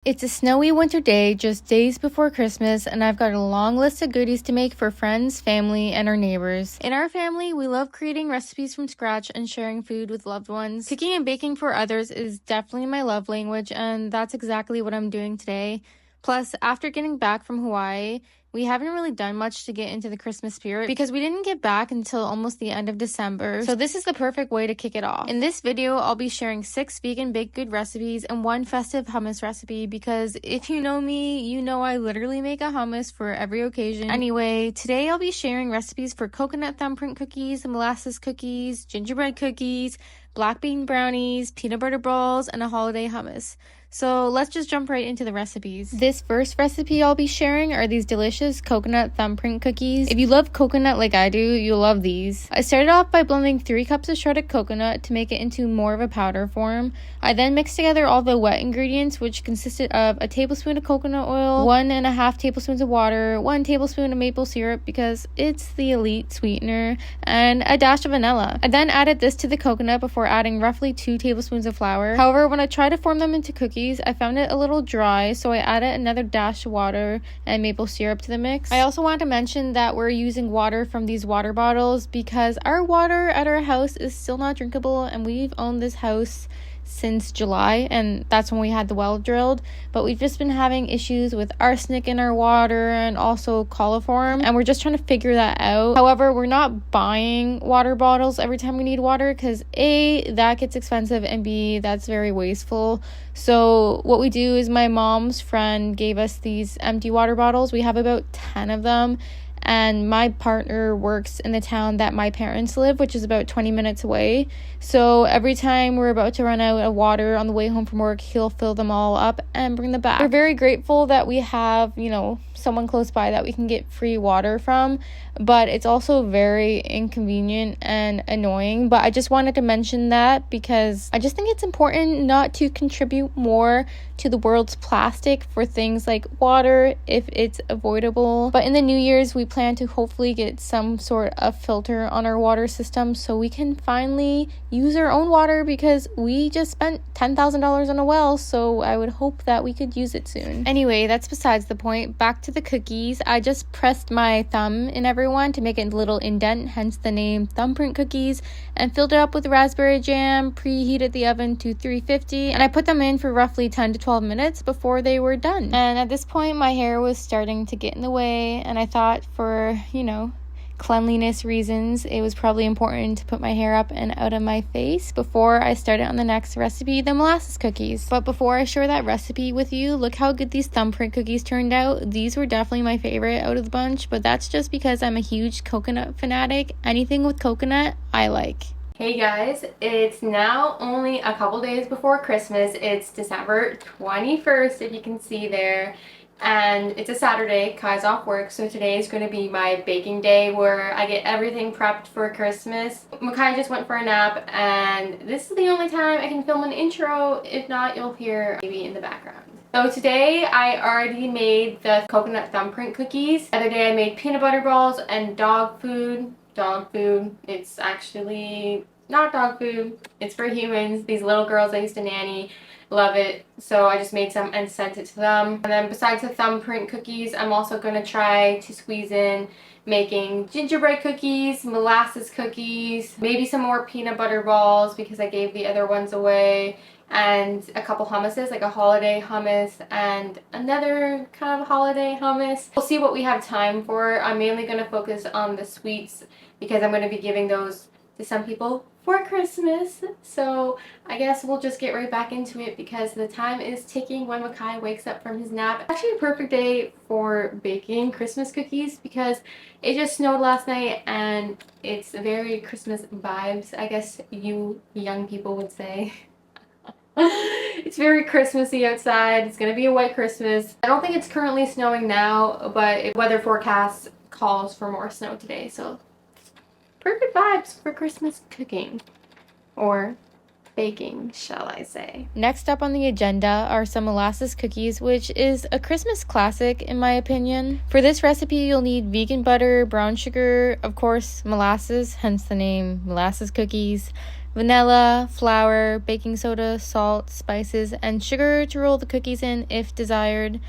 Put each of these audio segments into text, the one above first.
It's a snowy winter day, just days before Christmas, and I've got a long list of goodies to make for friends, family, and our neighbors. In our family, we love creating recipes from scratch and sharing food with loved ones. Cooking and baking for others is definitely my love language, and that's exactly what I'm doing today. Plus, after getting back from Hawaii, we haven't really done much to get into the Christmas spirit because we didn't get back until almost the end of December. So this is the perfect way to kick it off. In this video, I'll be sharing 6 vegan baked good recipes and 1 festive hummus recipe because if you know me, you know I literally make a hummus for every occasion. Anyway, today I'll be sharing recipes for coconut thumbprint cookies, molasses cookies, gingerbread cookies, black bean brownies, peanut butter balls, and a holiday hummus. So let's just jump right into the recipes. This first recipe I'll be sharing are these delicious coconut thumbprint cookies. If you love coconut like I do, you'll love these. I started off by blending 3 cups of shredded coconut to make it into more of a powder form. I then mixed together all the wet ingredients, which consisted of a tablespoon of coconut oil, 1.5 tablespoons of water, 1 tablespoon of maple syrup because it's the elite sweetener, and a dash of vanilla. I then added this to the coconut before adding roughly 2 tablespoons of flour. However, when I tried to form them into cookies, I found it a little dry, so I added another dash of water and maple syrup to the mix. I also want to mention that we're using water from these water bottles because our water at our house is still not drinkable, and we've owned this house since July, and that's when we had the well drilled, but we've just been having issues with arsenic in our water and also coliform, and we're just trying to figure that out. However, we're not buying water bottles every time we need water because A, that gets expensive, and B, that's very wasteful. So what we do is my mom's friend gave us these empty water bottles. We have about 10 of them, and my partner works in the town that my parents live, which is about 20 minutes away. So every time we're about to run out of water on the way home from work, he'll fill them all up and bring them back. We're very grateful that we have, someone close by that we can get free water from, but it's also very inconvenient and annoying. But I just wanted to mention that because I just think it's important not to contribute more to the world's plastic for things like water if it's avoidable. But in the New Year's, we plan to hopefully get some sort of filter on our water system so we can finally use our own water because we just spent $10,000 on a well, so I would hope that we could use it soon. Anyway, that's besides the point. Back to the cookies. I just pressed my thumb in everyone to make a little indent, hence the name thumbprint cookies, and filled it up with raspberry jam, preheated the oven to 350, and I put them in for roughly 10 to 12 minutes before they were done. And at this point, my hair was starting to get in the way, and I thought for, cleanliness reasons, it was probably important to put my hair up and out of my face before I started on the next recipe, the molasses cookies. But before I share that recipe with you, look how good these thumbprint cookies turned out. These were definitely my favorite out of the bunch, but that's just because I'm a huge coconut fanatic. Anything with coconut, I like. Hey guys, it's now only a couple days before Christmas. It's December 21st, if you can see there. And it's a Saturday. Kai's off work, so today is going to be my baking day where I get everything prepped for Christmas. Makai just went for a nap, and this is the only time I can film an intro. If not, you'll hear maybe in the background. So today I already made the coconut thumbprint cookies. The other day I made peanut butter balls and dog food. It's actually not dog food. It's for humans. These little girls I used to nanny love it, so I just made some and sent it to them. And then besides the thumbprint cookies, I'm also going to try to squeeze in making gingerbread cookies, molasses cookies, maybe some more peanut butter balls because I gave the other ones away, and a couple hummuses, like a holiday hummus and another kind of holiday hummus. We'll see what we have time for. I'm mainly going to focus on the sweets because I'm going to be giving those to some people for Christmas. So I guess we'll just get right back into it because the time is ticking when Makai wakes up from his nap. Actually a perfect day for baking Christmas cookies because it just snowed last night and it's very Christmas vibes, I guess you young people would say. It's very Christmassy outside. It's gonna be a white Christmas. I don't think it's currently snowing now, but weather forecast calls for more snow today, so perfect vibes for Christmas cooking, or baking, shall I say. Next up on the agenda are some molasses cookies, which is a Christmas classic in my opinion. For this recipe, you'll need vegan butter, brown sugar, of course, molasses, hence the name molasses cookies, vanilla, flour, baking soda, salt, spices, and sugar to roll the cookies in if desired.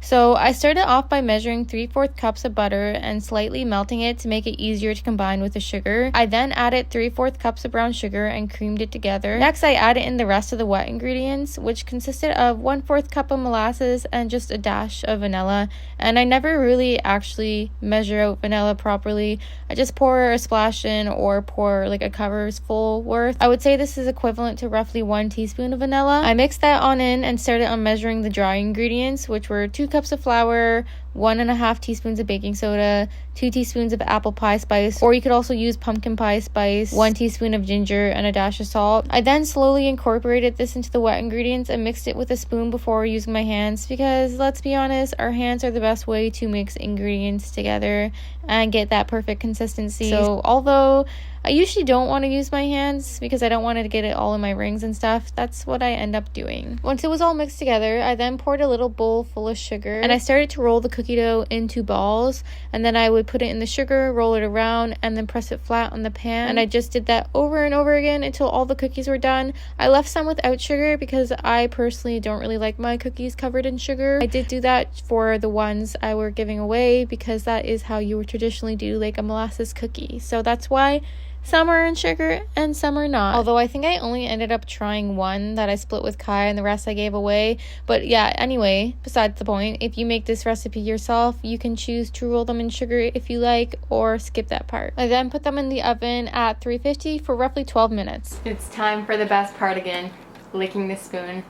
So I started off by measuring 3/4 cups of butter and slightly melting it to make it easier to combine with the sugar. I then added 3/4 cups of brown sugar and creamed it together. Next, I added in the rest of the wet ingredients, which consisted of 1/4 cup of molasses and just a dash of vanilla. And I never really actually measure out vanilla properly. I just pour a splash in or pour like a cover's full worth. I would say this is equivalent to roughly 1 teaspoon of vanilla. I mixed that on in and started on measuring the dry ingredients, which were 2 cups of flour, 1.5 teaspoons of baking soda, 2 teaspoons of apple pie spice, or you could also use pumpkin pie spice, 1 teaspoon of ginger, and a dash of salt. I then slowly incorporated this into the wet ingredients and mixed it with a spoon before using my hands, because let's be honest, our hands are the best way to mix ingredients together and get that perfect consistency. So although I usually don't want to use my hands because I don't want to get it all in my rings and stuff, that's what I end up doing. Once it was all mixed together, I then poured a little bowl full of sugar and I started to roll the cookie dough into balls, and then I would put it in the sugar, roll it around, and then press it flat on the pan. And I just did that over and over again until all the cookies were done. I left some without sugar because I personally don't really like my cookies covered in sugar. I did do that for the ones I were giving away because that is how you would traditionally do like a molasses cookie. So that's why some are in sugar and some are not. Although I think I only ended up trying one that I split with Kai and the rest I gave away. But yeah, anyway, besides the point, if you make this recipe yourself, you can choose to roll them in sugar if you like, or skip that part. I then put them in the oven at 350 for roughly 12 minutes. It's time for the best part again, licking the spoon.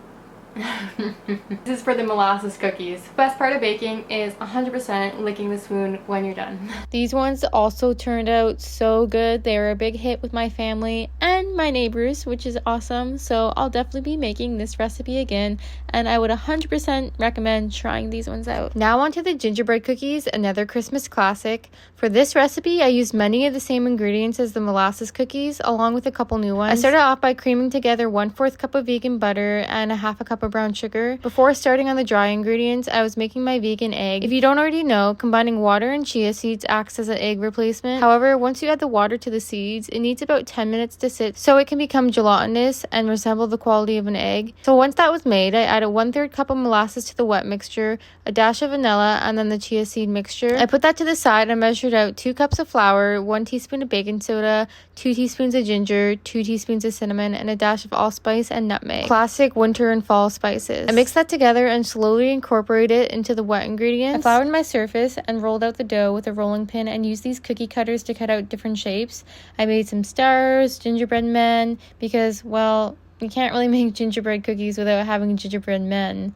This is for the molasses cookies. Best part of baking is 100% licking the spoon when you're done. These ones also turned out so good. They were a big hit with my family and my neighbors, which is awesome. So I'll definitely be making this recipe again, and I would 100% recommend trying these ones out. Now onto the gingerbread cookies, another Christmas classic. For this recipe, I used many of the same ingredients as the molasses cookies, along with a couple new ones. I started off by creaming together 1/4 cup of vegan butter and a 1/2 cup of brown sugar. Before starting on the dry ingredients, I was making my vegan egg. If you don't already know, combining water and chia seeds acts as an egg replacement. However, once you add the water to the seeds, it needs about 10 minutes to sit so it can become gelatinous and resemble the quality of an egg. So once that was made, I added 1/3 cup of molasses to the wet mixture, a dash of vanilla, and then the chia seed mixture. I put that to the side and measured out 2 cups of flour, 1 teaspoon of baking soda, 2 teaspoons of ginger, 2 teaspoons of cinnamon, and a dash of allspice and nutmeg. Classic winter and fall spices. I mixed that together and slowly incorporated it into the wet ingredients. I floured my surface and rolled out the dough with a rolling pin and used these cookie cutters to cut out different shapes. I made some stars, gingerbread men, because, well, you can't really make gingerbread cookies without having gingerbread men.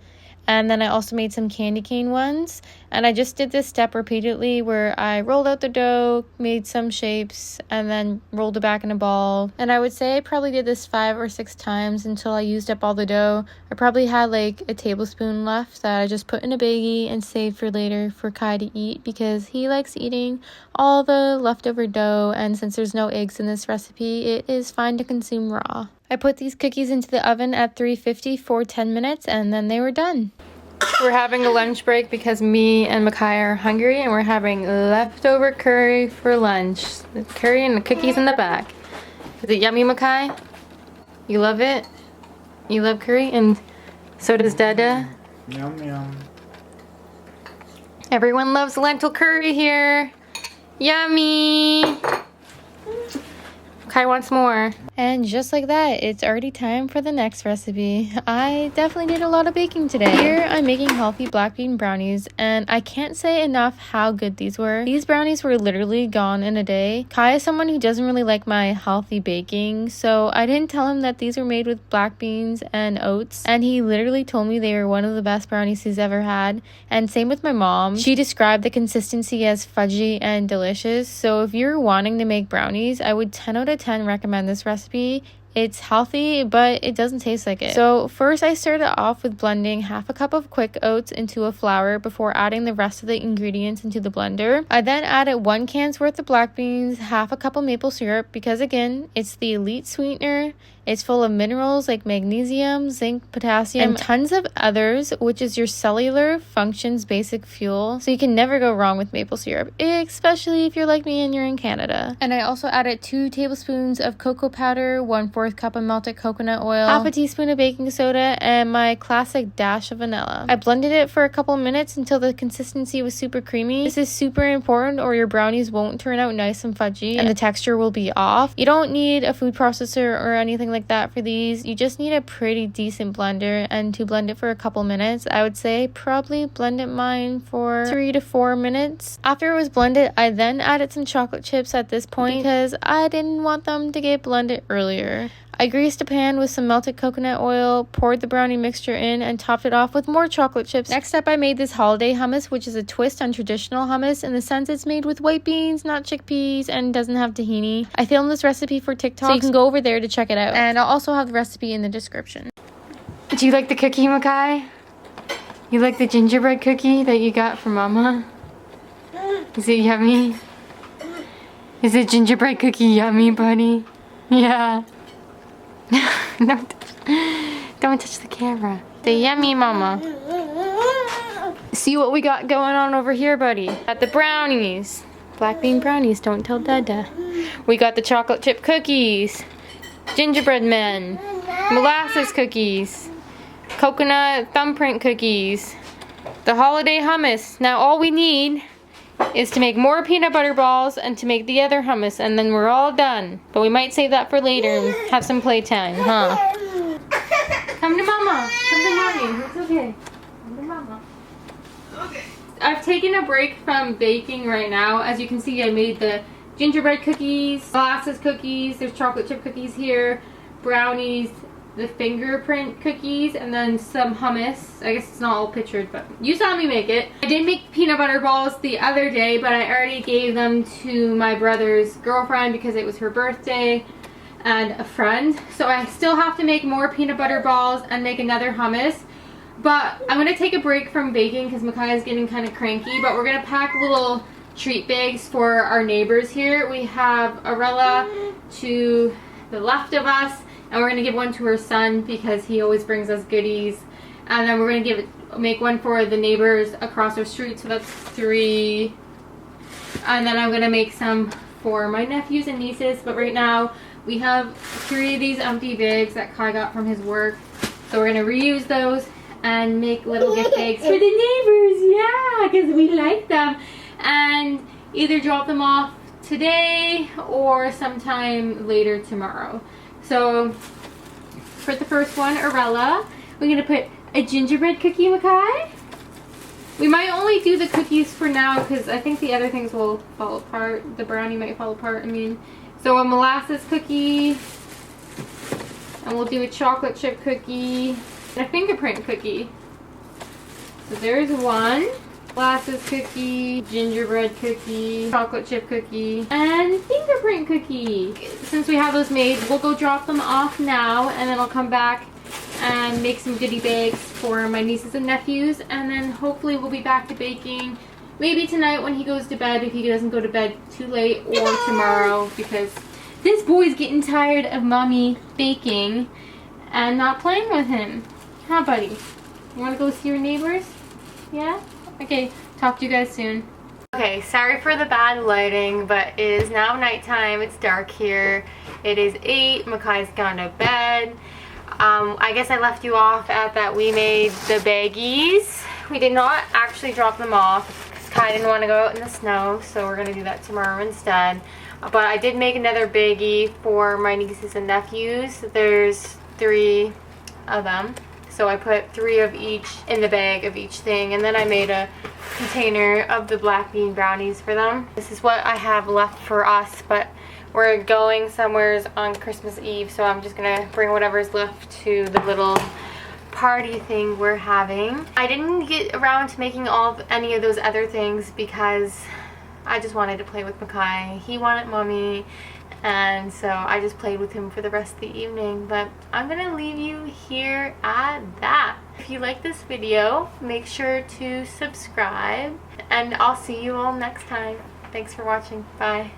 And then I also made some candy cane ones. And I just did this step repeatedly where I rolled out the dough, made some shapes, and then rolled it back in a ball. And I would say I probably did this 5 or 6 times until I used up all the dough. I probably had like a tablespoon left that I just put in a baggie and saved for later for Kai to eat because he likes eating all the leftover dough. And since there's no eggs in this recipe, it is fine to consume raw. I put these cookies into the oven at 350 for 10 minutes and then they were done. We're having a lunch break because me and Makai are hungry and we're having leftover curry for lunch. The curry and the cookies in the back. Is it yummy, Makai? You love it? You love curry? And so does Dada? Yum yum. Everyone loves lentil curry here. Yummy! Kai wants more. And just like that, it's already time for the next recipe. I definitely did a lot of baking today. Here, I'm making healthy black bean brownies, and I can't say enough how good these were. These brownies were literally gone in a day. Kai is someone who doesn't really like my healthy baking, so I didn't tell him that these were made with black beans and oats, and he literally told me they were one of the best brownies he's ever had. And same with my mom. She described the consistency as fudgy and delicious, so if you're wanting to make brownies, I would 10 out of 10 recommend this recipe. It's healthy, but it doesn't taste like it. So first I started off with blending 1/2 cup of quick oats into a flour before adding the rest of the ingredients into the blender. I then added 1 can's worth of black beans, 1/2 cup of maple syrup, because again, it's the elite sweetener It's full of minerals like magnesium, zinc, potassium, and tons of others, which is your cellular functions basic fuel. So you can never go wrong with maple syrup, especially if you're like me and you're in Canada. And I also added 2 tablespoons of cocoa powder, 1/4 cup of melted coconut oil, half a teaspoon of baking soda, and my classic dash of vanilla. I blended it for a couple minutes until the consistency was super creamy. This is super important or your brownies won't turn out nice and fudgy and the texture will be off. You don't need a food processor or anything like that for these. You just need a pretty decent blender, and to blend it for a couple minutes, I would say probably blended mine for 3 to 4 minutes. After it was blended, I then added some chocolate chips at this point because I didn't want them to get blended earlier. I greased a pan with some melted coconut oil, poured the brownie mixture in, and topped it off with more chocolate chips. Next up, I made this holiday hummus, which is a twist on traditional hummus in the sense it's made with white beans, not chickpeas, and doesn't have tahini. I filmed this recipe for TikTok, so you can go over there to check it out. And I'll also have the recipe in the description. Do you like the cookie, Makai? You like the gingerbread cookie that you got from Mama? Is it yummy? Is the gingerbread cookie yummy, buddy? Yeah. Don't touch the camera. The yummy mama. See what we got going on over here, buddy. At the brownies. Black bean brownies, don't tell Dada. We got the chocolate chip cookies. Gingerbread men. Molasses cookies. Coconut thumbprint cookies. The holiday hummus. Now all we need is to make more peanut butter balls and to make the other hummus, and then we're all done. But we might save that for later and have some playtime, huh? Come to Mama. Come to Mommy. It's okay. Come to Mama. Okay. I've taken a break from baking right now. As you can see, I made the gingerbread cookies, molasses cookies, there's chocolate chip cookies here, brownies, the fingerprint cookies, and then some hummus. I guess it's not all pictured, but you saw me make it. I did make peanut butter balls the other day, but I already gave them to my brother's girlfriend because it was her birthday and a friend. So I still have to make more peanut butter balls and make another hummus. But I'm going to take a break from baking because Makai is getting kind of cranky, but we're going to pack little treat bags for our neighbors here. We have Arella to the left of us, and we're going to give one to her son because he always brings us goodies. And then we're going to make one for the neighbors across our street, so that's 3. And then I'm going to make some for my nephews and nieces. But right now we have 3 of these empty bags that Kai got from his work. So we're going to reuse those and make little gift bags for the neighbors. Yeah, because we like them. And either drop them off today or sometime later tomorrow. So for the first one, Arella, we're going to put a gingerbread cookie, Makai. We might only do the cookies for now because I think the other things will fall apart. The brownie might fall apart, I mean. So a molasses cookie, and we'll do a chocolate chip cookie, and a fingerprint cookie. So there's one. Molasses cookie, gingerbread cookie, chocolate chip cookie, and fingerprint cookie. Since we have those made, we'll go drop them off now, and then I'll come back and make some goodie bags for my nieces and nephews, and then hopefully we'll be back to baking maybe tonight when he goes to bed, if he doesn't go to bed too late, or tomorrow, because this boy's getting tired of mommy baking and not playing with him. Huh, buddy? You want to go see your neighbors? Yeah? Okay, talk to you guys soon. Okay, sorry for the bad lighting, but it is now nighttime. It's dark here. It is 8. Makai's gone to bed. I guess I left you off at that we made the baggies. We did not actually drop them off because Kai didn't want to go out in the snow, so we're going to do that tomorrow instead. But I did make another baggie for my nieces and nephews. There's 3 of them. So I put 3 of each in the bag of each thing, and then I made a container of the black bean brownies for them. This is what I have left for us, but we're going somewhere on Christmas Eve, so I'm just gonna bring whatever's left to the little party thing we're having. I didn't get around to making any of those other things because I just wanted to play with Makai. He wanted mommy, and so I just played with him for the rest of the evening. But I'm gonna leave you here at that. If you like this video, make sure to subscribe, and I'll see you all next time. Thanks for watching. Bye.